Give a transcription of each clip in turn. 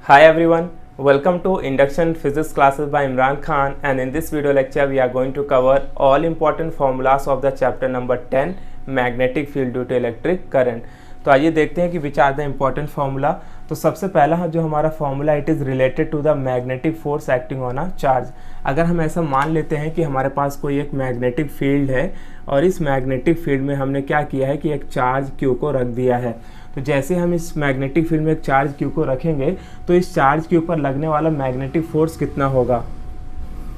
Hi everyone, welcome to Induction Physics classes by Imran Khan, and in this video lecture we are going to cover all important formulas of the chapter number 10 magnetic field due to electric current। तो आइए देखते हैं कि which are the important formula. तो सबसे पहला जो हमारा formula it is related to the magnetic force acting on a charge. अगर हम ऐसा मान लेते हैं कि हमारे पास कोई एक मैग्नेटिक फील्ड है और इस मैग्नेटिक फील्ड में हमने क्या किया है कि एक चार्ज क्यू को रख दिया है, तो जैसे हम इस मैग्नेटिक फील्ड में एक चार्ज क्यू को रखेंगे तो इस चार्ज के ऊपर लगने वाला मैग्नेटिक फोर्स कितना होगा।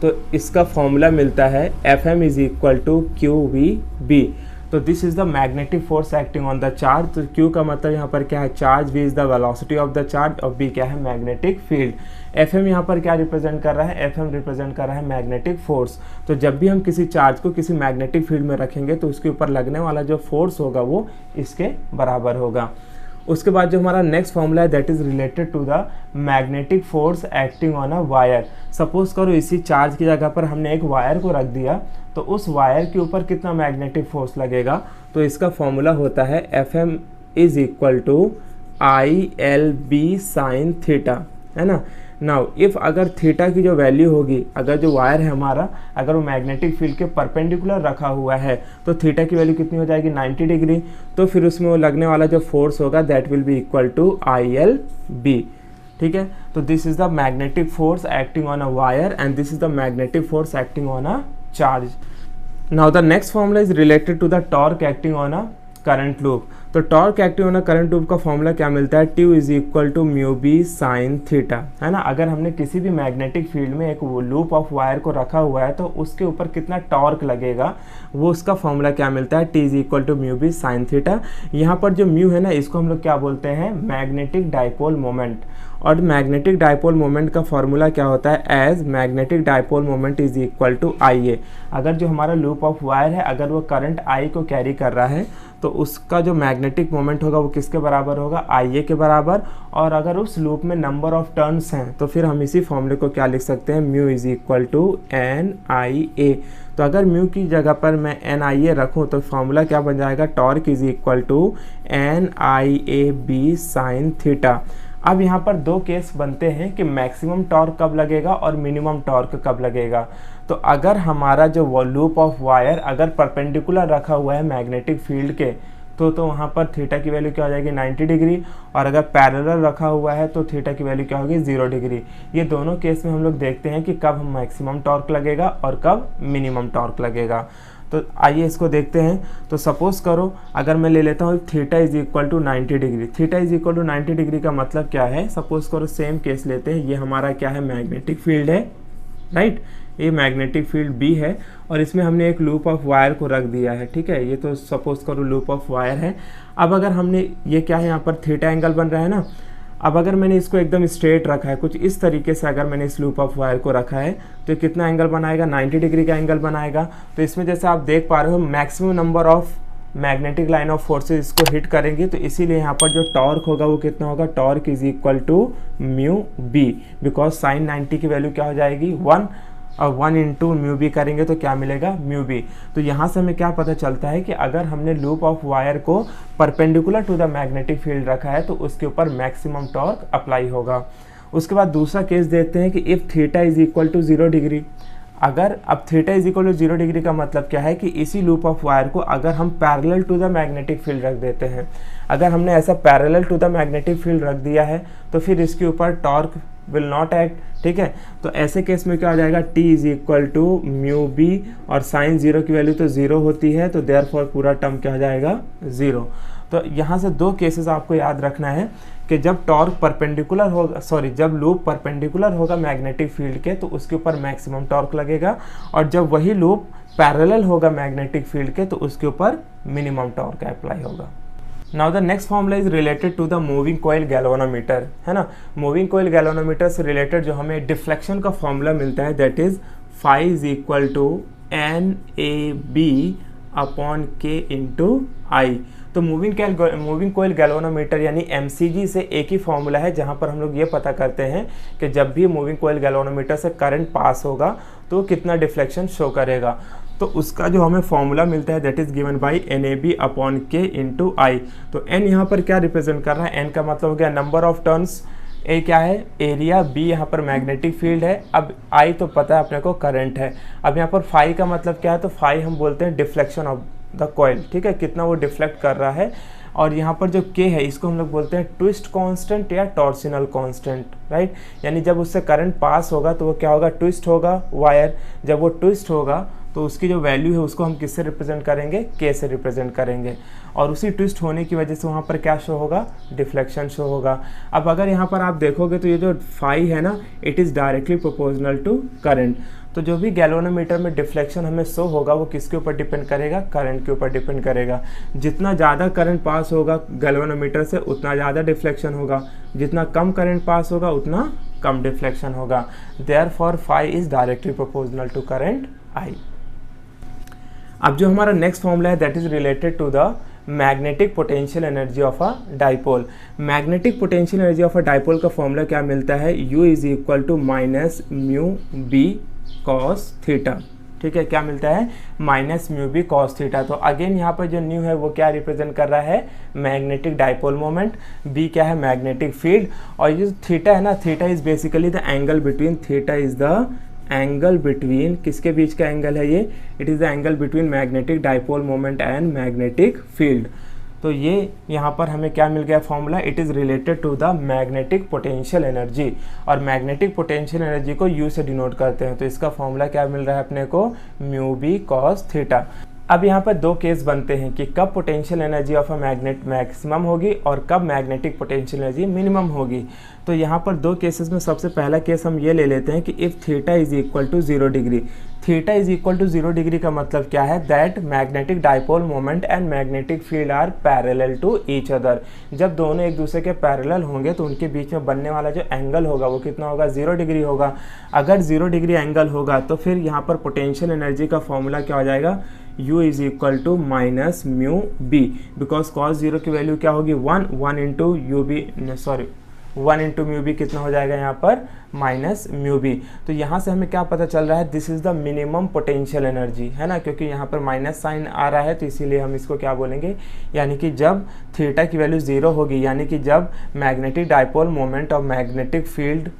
तो इसका फॉर्मूला मिलता है Fm is equal to QVB। तो this is the magnetic force acting on the charge. तो Q का मतलब यहाँ पर क्या है, charge, V is the velocity of the charge और B क्या है, मैग्नेटिक फील्ड। Fm यहाँ पर क्या रिप्रेजेंट कर रहा है, Fm रिप्रेजेंट कर रहा है मैग्नेटिक फोर्स। तो जब भी हम किसी चार्ज को किसी मैग्नेटिक फील्ड में रखेंगे तो उसके ऊपर लगने वाला जो फोर्स होगा वो इसके बराबर होगा। उसके बाद जो हमारा नेक्स्ट फॉर्मूला है that is related to the magnetic force acting on a wire. Suppose करो इसी चार्ज की जगह पर हमने एक वायर को रख दिया, तो उस वायर के ऊपर कितना मैग्नेटिक फोर्स लगेगा। तो इसका फॉर्मूला होता है Fm is equal to ILB sine theta, है ना। नाउ इफ़ अगर थीटा की जो वैल्यू होगी, अगर जो वायर है हमारा अगर वो मैग्नेटिक फील्ड के परपेंडिकुलर रखा हुआ है तो थीटा की वैल्यू कितनी हो जाएगी, 90 डिग्री। तो फिर उसमें वो लगने वाला जो फोर्स होगा that will be equal to ILB। ठीक है, तो this is the magnetic force acting on a wire and this is the magnetic force acting on a charge. Now the next formula is related to the torque acting on a current loop. तो torque acting on a current loop का formula क्या मिलता है, T is equal to mu B sine theta, है ना। अगर हमने किसी भी मैग्नेटिक फील्ड में एक लूप ऑफ वायर को रखा हुआ है तो उसके ऊपर कितना टॉर्क लगेगा, वो उसका फॉर्मूला क्या मिलता है, T is equal to mu B sine theta. यहाँ पर जो म्यू है ना इसको हम लोग क्या बोलते हैं, मैग्नेटिक डाइपोल मोमेंट। और मैग्नेटिक डाइपोल मोमेंट का फॉर्मूला क्या होता है, as magnetic dipole moment is equal to IA। अगर जो हमारा लूप ऑफ वायर है अगर वो करंट I को कैरी कर रहा है तो उसका जो मैग्नेटिक मोमेंट होगा वो किसके बराबर होगा, IA के बराबर। और अगर उस लूप में नंबर ऑफ टर्न्स हैं तो फिर हम इसी फॉर्मूले को क्या लिख सकते हैं, mu is equal to NIA। तो अगर म्यू की जगह पर मैं NIA रखूं तो फॉर्मूला क्या बन जाएगा, torque is equal to NIAB sine theta. अब यहाँ पर दो केस बनते हैं कि मैक्सिमम टॉर्क कब लगेगा और मिनिमम टॉर्क कब लगेगा। तो अगर हमारा जो लूप ऑफ वायर अगर परपेंडिकुलर रखा हुआ है मैग्नेटिक फील्ड के तो वहाँ पर थीटा की वैल्यू क्या हो जाएगी, 90 डिग्री। और अगर पैरेलल रखा हुआ है तो थीटा की वैल्यू क्या होगी, 0 डिग्री। ये दोनों केस में हम लोग देखते हैं कि कब मैक्सिमम टॉर्क लगेगा और कब मिनिमम टॉर्क लगेगा। तो आइए इसको देखते हैं। तो सपोज करो अगर मैं ले लेता हूँ theta is equal to 90 degree. Theta is equal to 90 degree का मतलब क्या है, सपोज करो सेम केस लेते हैं, ये हमारा क्या है, मैग्नेटिक फील्ड है, राइट। ये मैग्नेटिक फील्ड B है और इसमें हमने एक लूप ऑफ वायर को रख दिया है, ठीक है। ये तो सपोज करो लूप ऑफ वायर है। अब अगर हमने ये क्या है, यहाँ पर थीटा एंगल बन रहा है ना। अब अगर मैंने इसको एकदम स्ट्रेट रखा है कुछ इस तरीके से, अगर मैंने इस लूप ऑफ वायर को रखा है तो कितना एंगल बनाएगा, 90 डिग्री का एंगल बनाएगा। तो इसमें जैसे आप देख पा रहे हो maximum number of magnetic line of forces इसको हिट करेंगे, तो इसीलिए यहाँ पर जो टॉर्क होगा वो कितना होगा, torque is equal to mu B, because sine 90 की वैल्यू क्या हो जाएगी, 1, और 1 इंटू म्यू बी करेंगे तो क्या मिलेगा, म्यू बी। तो यहाँ से हमें क्या पता चलता है कि अगर हमने लूप ऑफ वायर को perpendicular to the magnetic field रखा है तो उसके ऊपर मैक्सिमम टॉर्क अप्लाई होगा। उसके बाद दूसरा केस देखते हैं कि if theta is equal to 0 degree. अगर अब theta is equal to 0 degree का मतलब क्या है कि इसी लूप ऑफ वायर को अगर हम parallel to the magnetic field रख देते हैं, अगर हमने ऐसा parallel to the magnetic field रख दिया है तो फिर इसके ऊपर टॉर्क विल नॉट एक्ट, ठीक है। तो ऐसे केस में क्या हो जाएगा, T is equal to mu B और साइन 0 की वैल्यू तो 0 होती है, तो देयरफॉर पूरा टर्म क्या हो जाएगा, 0। तो यहाँ से दो केसेस आपको याद रखना है कि जब टॉर्क परपेंडिकुलर होगा, जब लूप परपेंडिकुलर होगा मैग्नेटिक फील्ड के तो उसके ऊपर मैक्सिमम टॉर्क लगेगा, और जब वही लूप पैरेलल होगा मैग्नेटिक फील्ड के तो उसके ऊपर मिनिमम टॉर्क अप्लाई होगा। Now the next formula is related to the moving coil galvanometer, है ना। मूविंग कॉइल गैल्वेनोमीटर से रिलेटेड जो हमें डिफ्लेक्शन का फॉर्मूला मिलता है that is phi is equal to NAB upon K into I। तो मूविंग कोयल गैल्वेनोमीटर यानी MCG से एक ही फॉर्मूला है जहां पर हम लोग ये पता करते हैं कि जब भी मूविंग कोयल गैल्वेनोमीटर से करंट पास होगा तो कितना डिफ्लेक्शन शो करेगा। तो उसका जो हमें फॉर्मूला मिलता है that is given bye NAB upon K into I। तो N यहाँ पर क्या रिप्रेजेंट कर रहा है, N का मतलब हो गया नंबर ऑफ टर्न्स, ए क्या है एरिया, बी यहाँ पर मैग्नेटिक फील्ड है, अब आई तो पता है अपने को करंट है। अब यहाँ पर फाई का मतलब क्या है, तो फाई हम बोलते हैं डिफ्लेक्शन ऑफ द कॉइल, ठीक है, कितना वो डिफ्लेक्ट कर रहा है। और यहाँ पर जो के है इसको हम लोग बोलते हैं ट्विस्ट कांस्टेंट या टॉर्सिनल कांस्टेंट, राइट। यानी जब उससे करंट पास होगा तो वो क्या होगा, ट्विस्ट होगा वायर। जब वो ट्विस्ट होगा तो उसकी जो वैल्यू है उसको हम किससे रिप्रेजेंट करेंगे, के से रिप्रेजेंट करेंगे। और उसी ट्विस्ट होने की वजह से वहाँ पर क्या शो होगा, डिफ्लेक्शन शो होगा। अब अगर यहाँ पर आप देखोगे तो ये जो फाई है ना, it is directly proportional to current. तो जो भी गैल्वेनोमीटर में डिफ्लेक्शन हमें शो होगा वो किसके ऊपर डिपेंड करेगा, करंट के ऊपर डिपेंड करेगा। जितना ज़्यादा करंट पास होगा गैल्वेनोमीटर से उतना ज़्यादा डिफ्लेक्शन होगा, जितना कम करंट पास होगा उतना कम डिफ्लेक्शन होगा। Therefore phi is directly proportional to current I. अब जो हमारा नेक्स्ट फॉर्मूला है that is related to the magnetic potential energy of a dipole. Magnetic potential energy of a dipole का फॉर्मूला क्या मिलता है, U is equal to minus mu B cos theta, ठीक है। क्या मिलता है, minus mu B cos theta. तो अगेन यहाँ पर जो न्यू है वो क्या रिप्रेजेंट कर रहा है, मैग्नेटिक डाइपोल मोमेंट, बी क्या है मैग्नेटिक फील्ड, और ये थीटा है ना, theta is basically the angle between, theta is the angle between, किसके बीच का एंगल है ये, it is the angle between magnetic dipole moment and magnetic field. तो ये यहाँ पर हमें क्या मिल गया formula, it is related to the magnetic potential energy, और मैग्नेटिक पोटेंशियल एनर्जी को यू से डिनोट करते हैं। तो इसका फॉर्मूला क्या मिल रहा है अपने को, म्यू बी कॉस थीटा। अब यहाँ पर दो केस बनते हैं कि कब potential energy of a magnet maximum होगी और कब मैग्नेटिक पोटेंशियल एनर्जी मिनिमम होगी। तो यहाँ पर दो केसेस में सबसे पहला केस हम ये ले लेते हैं कि if theta is equal to 0 degree. Theta is equal to 0 degree का मतलब क्या है, that magnetic dipole moment and magnetic field are parallel to each other. जब दोनों एक दूसरे के पैरेलल होंगे तो उनके बीच में बनने वाला जो एंगल होगा वो कितना होगा, 0 डिग्री होगा। अगर 0 डिग्री एंगल होगा तो फिर यहाँ पर पोटेंशियल एनर्जी का फॉर्मूला क्या हो जाएगा, U is equal to minus mu B, because cos 0 की वैल्यू क्या होगी 1 into U B, sorry 1 into mu B कितना हो जाएगा यहाँ पर, माइनस म्यू बी। तो यहाँ से हमें क्या पता चल रहा है, this is the minimum potential energy, है ना, क्योंकि यहाँ पर माइनस साइन आ रहा है तो इसीलिए हम इसको क्या बोलेंगे, यानी कि जब थीटा की वैल्यू 0 होगी, यानी कि जब मैग्नेटिक डाइपोल मोमेंट और मैग्नेटिक फील्ड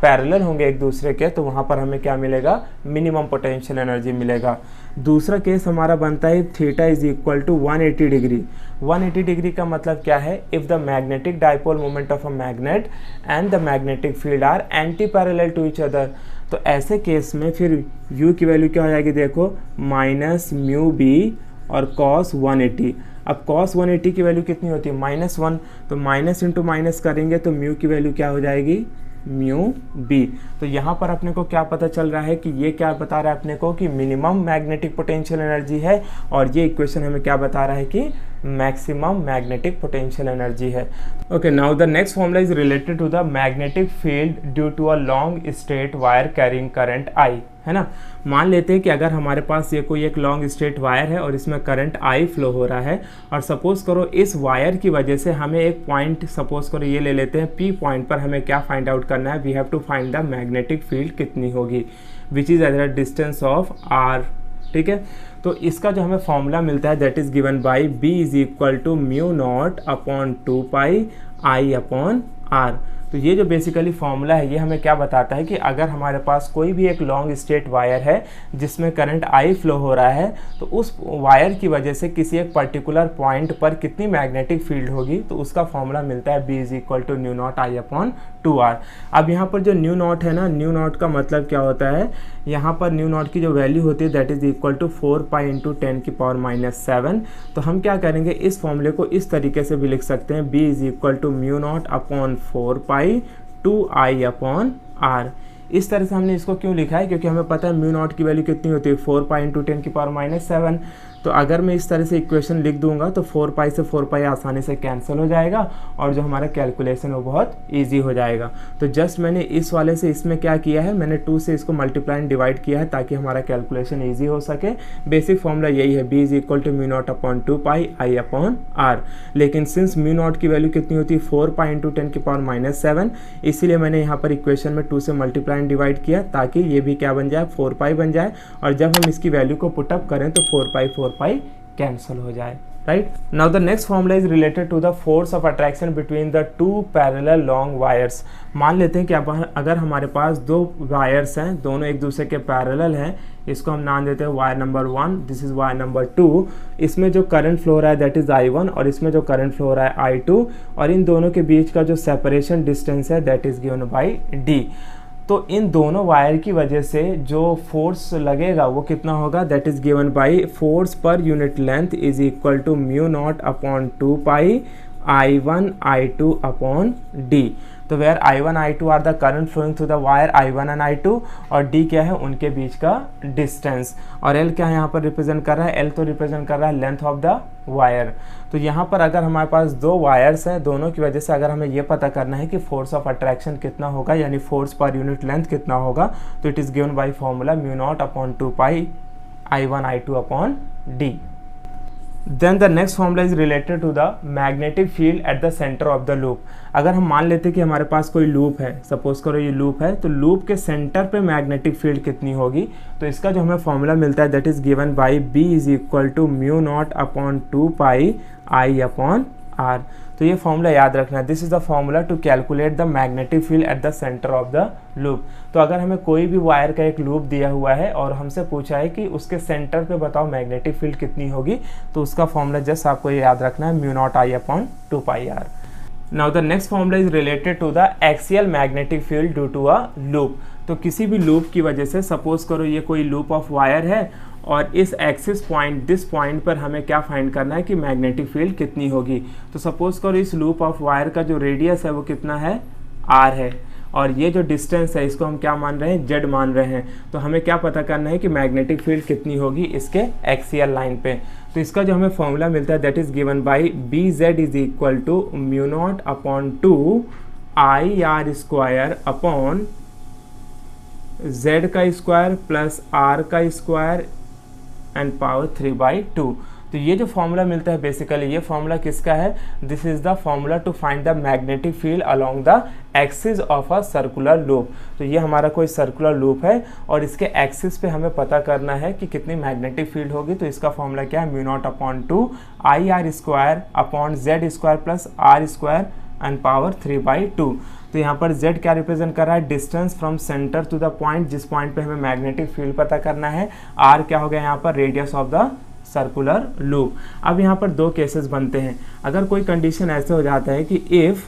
पैरेलल होंगे एक दूसरे के, तो वहाँ पर हमें क्या मिलेगा, मिनिमम पोटेंशियल एनर्जी मिलेगा। दूसरा केस हमारा बनता है theta is equal to 180 degree. 180 degree का मतलब क्या है, if the magnetic dipole moment of a magnet and the magnetic field are anti parallel to each other. तो ऐसे केस में फिर u की वैल्यू क्या हो जाएगी, देखो माइनस म्यू बी और कॉस 180। अब कॉस 180 की वैल्यू कितनी होती है, -1, तो माइनस इंटू माइनस करेंगे तो म्यू की वैल्यू क्या हो जाएगी, म्यू बी। तो यहाँ पर अपने को क्या पता चल रहा है कि ये क्या बता रहा है अपने को कि मिनिमम मैग्नेटिक पोटेंशियल एनर्जी है, और ये इक्वेशन हमें क्या बता रहा है कि मैक्सिमम मैग्नेटिक पोटेंशियल एनर्जी है। Okay, now the next formula is related to the magnetic field due to a long straight wire carrying current I, है ना। मान लेते हैं कि अगर हमारे पास ये कोई एक लॉन्ग स्ट्रेट वायर है और इसमें करंट आई फ्लो हो रहा है, और सपोज करो इस वायर की वजह से हमें एक पॉइंट, सपोज करो ये ले लेते हैं पी पॉइंट पर हमें क्या फाइंड आउट करना है, we have to find the magnetic field कितनी होगी, which is at the distance of R, ठीक है। तो इसका जो हमें फॉर्मूला मिलता है that is given by B is equal to mu naught upon 2 pi I upon R. तो ये जो बेसिकली फॉर्मूला है ये हमें क्या बताता है कि अगर हमारे पास कोई भी एक लॉन्ग स्ट्रेट वायर है जिसमें करंट आई फ्लो हो रहा है, तो उस वायर की वजह से किसी एक पर्टिकुलर पॉइंट पर कितनी मैग्नेटिक फील्ड होगी, तो उसका फॉर्मूला मिलता है B is equal to nu naught I upon 2r। अब यहाँ पर जो न्यू नॉट है ना, न्यू नॉट का मतलब क्या होता है, यहाँ पर न्यू नॉट की जो वैल्यू होती है that is equal to 4 pi into 10 की पावर -7। तो हम क्या करेंगे, इस फॉर्मूले को इस तरीके से भी लिख सकते हैं, B is equal to mu naught upon 4 pi 2i upon R. इस तरह से हमने इसको क्यों लिखा है, क्योंकि हमें पता है म्यू नॉट की वैल्यू कितनी होती है, 4 पाई इंटू 10 की पावर -7। तो अगर मैं इस तरह से इक्वेशन लिख दूंगा तो 4 पाई से 4 पाई आसानी से कैंसिल हो जाएगा और जो हमारा कैलकुलेशन वो बहुत इजी हो जाएगा। तो जस्ट मैंने इस वाले से इसमें क्या किया है, मैंने 2 से इसको मल्टीप्लाई एंड डिवाइड किया है ताकि हमारा कैलकुलेशन ईजी हो सके। बेसिक फॉर्मूला यही है, B is equal to mu naught upon 2 pi I upon R. लेकिन सिंस म्यू नॉट की वैल्यू कितनी होती है, 4 पाई इंटू 10 की पावर -7, इसीलिए मैंने यहाँ पर इक्वेशन में 2 से मल्टीप्लाई एंड डिवाइड किया ताकि ये भी क्या बन जाए, 4 पाई बन जाए। और जब हम इसकी वैल्यू को पुटअप करें तो 4 पाई कैंसिल हो जाए, right. Now the next formula is related to the force of attraction between the two parallel long wires. मान लेते हैं कि अगर हमारे पास दो वायर्स हैं, दोनों एक दूसरे के पैरेलल हैं, इसको हम नाम देते हैं wire number 1, this is wire number 2। इसमें जो करंट फ्लो हो रहा है दैट इज I1 और इसमें जो करंट फ्लो हो रहा है I2, और इन दोनों के बीच का जो सेपरेशन डिस्टेंस है that is given bye D। तो इन दोनों वायर की वजह से जो फोर्स लगेगा वो कितना होगा, that is given by force per unit length is equal to mu naught upon 2 pi I1 I2 upon D। तो where I1 I2 are the current flowing through the wire I1 and I2, और D क्या है, उनके बीच का distance, और L क्या है यहाँ पर रिप्रेजेंट कर रहा है, L तो रिप्रेजेंट कर रहा है लेंथ ऑफ द वायर। तो यहाँ पर अगर हमारे पास दो वायर्स हैं, दोनों की वजह से अगर हमें ये पता करना है कि फोर्स ऑफ अट्रैक्शन कितना होगा, यानी फोर्स पर यूनिट लेंथ कितना होगा, तो it is given by formula mu naught upon 2 pi I1 I2 upon D। Then the next formula is related to the magnetic field at the center of the loop। अगर हम मान लेते हैं कि हमारे पास कोई लूप है, सपोज करो ये लूप है, तो लूप के सेंटर पे मैग्नेटिक फील्ड कितनी होगी, तो इसका जो हमें फॉर्मूला मिलता है that is given by B is equal to mu naught upon 2 pi I upon R। तो ये फॉर्मूला याद रखना है, this is the formula to calculate the magnetic field at the centre of the loop. तो अगर हमें कोई भी वायर का एक लूप दिया हुआ है और हमसे पूछा है कि उसके सेंटर पे बताओ मैग्नेटिक फील्ड कितनी होगी, तो उसका फॉर्मूला जस्ट आपको ये याद रखना है, mu naught I upon 2 pi R। Now the next formula is related to the axial magnetic field due to a loop. तो किसी भी लूप की वजह से, सपोज करो ये कोई लूप ऑफ वायर है और इस एक्सिस पॉइंट, दिस पॉइंट पर हमें क्या फाइंड करना है कि मैग्नेटिक फील्ड कितनी होगी। तो सपोज करो इस लूप ऑफ वायर का जो रेडियस है वो कितना है, R है, और ये जो डिस्टेंस है इसको हम क्या मान रहे हैं, Z मान रहे हैं। तो हमें क्या पता करना है कि मैग्नेटिक फील्ड कितनी होगी इसके एक्सियल लाइन पे। तो इसका जो हमें फॉर्मूला मिलता है that is given by BZ is equal to mu naught upon 2 IR square upon Z का स्क्वायर प्लस R का स्क्वायर एंड पावर 3/2। तो ये जो फॉर्मूला मिलता है बेसिकली ये फॉर्मूला किसका है, this is the formula to find the magnetic field along the axis of a circular loop. तो ये हमारा कोई सर्कुलर लूप है और इसके एक्सिस पे हमें पता करना है कि कितनी मैग्नेटिक फील्ड होगी। तो इसका फॉर्मूला क्या है, mu naught upon 2 IR square upon Z square plus R square and power 3/2। तो यहाँ पर Z क्या रिप्रेजेंट कर रहा है, distance from centre to the point, जिस पॉइंट पे हमें मैग्नेटिक फील्ड पता करना है। R क्या हो गया यहाँ पर, radius of the circular loop. अब यहाँ पर दो केसेस बनते हैं। अगर कोई कंडीशन ऐसे हो जाता है कि if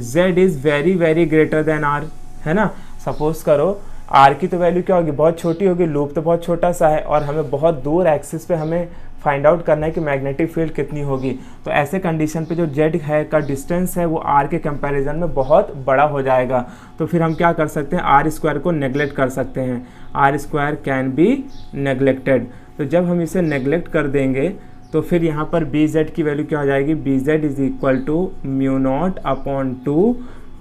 Z is very very greater than R, है ना, सपोज करो R की तो वैल्यू क्या होगी, बहुत छोटी होगी, लूप तो बहुत छोटा सा है और हमें बहुत दूर एक्सिस पे हमें फाइंड आउट करना है कि मैग्नेटिक फील्ड कितनी होगी। तो ऐसे कंडीशन पे जो Z है का डिस्टेंस है वो R के कंपैरिजन में बहुत बड़ा हो जाएगा। तो फिर हम क्या कर सकते हैं, R स्क्वायर को नेगलेक्ट कर सकते हैं, R square can be neglected. तो जब हम इसे नेगलेक्ट कर देंगे तो फिर यहाँ पर BZ की वैल्यू क्या हो जाएगी, BZ is equal to mu naught upon 2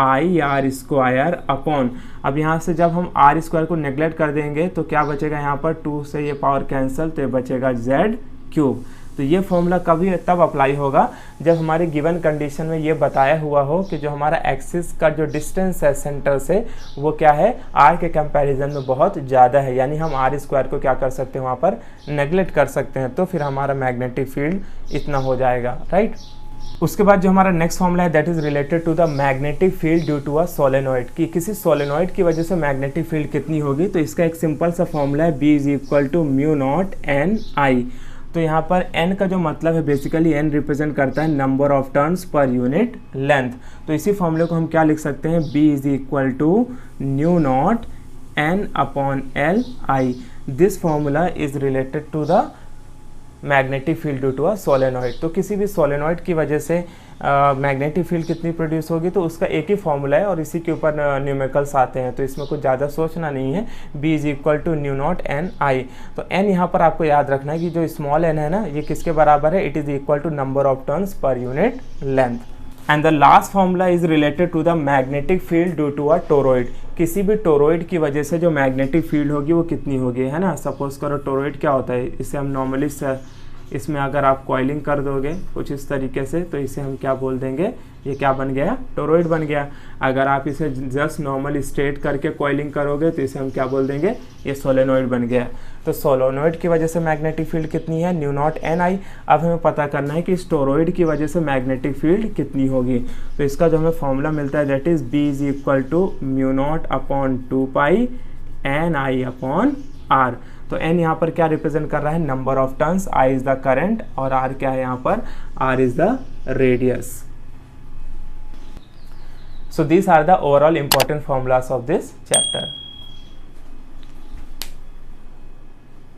IR square upon, अब यहाँ से जब हम R स्क्वायर को नेगलेक्ट कर देंगे तो क्या बचेगा यहाँ पर, 2 से ये पावर कैंसिल, तो ये बचेगा Z क्यूब। तो ये फॉर्मूला कभी तब अप्लाई होगा जब हमारे गिवन कंडीशन में ये बताया हुआ हो कि जो हमारा एक्सिस का जो डिस्टेंस है सेंटर से वो क्या है, R के कंपैरिजन में बहुत ज़्यादा है, यानी हम R स्क्वायर को क्या कर सकते हैं वहाँ पर नेगलेक्ट कर सकते हैं। तो फिर हमारा मैग्नेटिक फील्ड इतना हो जाएगा, राइट। उसके बाद जो हमारा नेक्स्ट फॉर्मूला है that is related to the magnetic field due to a solenoid, कि किसी सोलेनॉइड की वजह से मैग्नेटिक फील्ड कितनी होगी। तो इसका एक सिंपल सा फॉर्मूला है B is equal to mu naught NI। तो यहाँ पर N का जो मतलब है बेसिकली N रिप्रेजेंट करता है number of turns per unit length. तो इसी फॉर्मूले को हम क्या लिख सकते हैं, B is equal to nu naught N upon LI। This formula is related to the magnetic field due to a solenoid. तो किसी भी सोलेनॉइड की वजह से मैग्नेटिक फील्ड कितनी प्रोड्यूस होगी, तो उसका एक ही फॉर्मूला है और इसी के ऊपर न्यूमेरिकल्स आते हैं, तो इसमें कुछ ज़्यादा सोचना नहीं है। B is equal to nu naught NI। तो N यहाँ पर आपको याद रखना है कि जो स्मॉल n है ना, ये किसके बराबर है, it is equal to number of turns per unit length. And the last formula is related to the magnetic field due to a toroid. किसी भी टोरॉइड की वजह से जो मैग्नेटिक फील्ड होगी वो कितनी होगी, है ना। सपोज करो टोरॉइड क्या होता है, इसे हम नॉर्मली इसमें अगर आप कॉइलिंग कर दोगे कुछ इस तरीके से तो इसे हम क्या बोल देंगे, ये क्या बन गया, टोरॉइड बन गया। अगर आप इसे जस्ट नॉर्मल स्ट्रेट करके कॉइलिंग करोगे तो इसे हम क्या बोल देंगे, ये सोलेनॉइड बन गया। तो सोलेनॉइड की वजह से मैग्नेटिक फील्ड कितनी है, न्यू नॉट एन आई। अब हमें पता करना है कि इस टोरॉइड की वजह से मैग्नेटिक फील्ड कितनी होगी। तो इसका जो हमें फॉर्मूला मिलता है that is B is equal to mu naught upon 2 pi N I upon R. तो n यहाँ पर क्या रिप्रेजेंट कर रहा है, number of turns, I is the current और R क्या है यहाँ पर, R is the radius. So these are the overall important formulas of this chapter.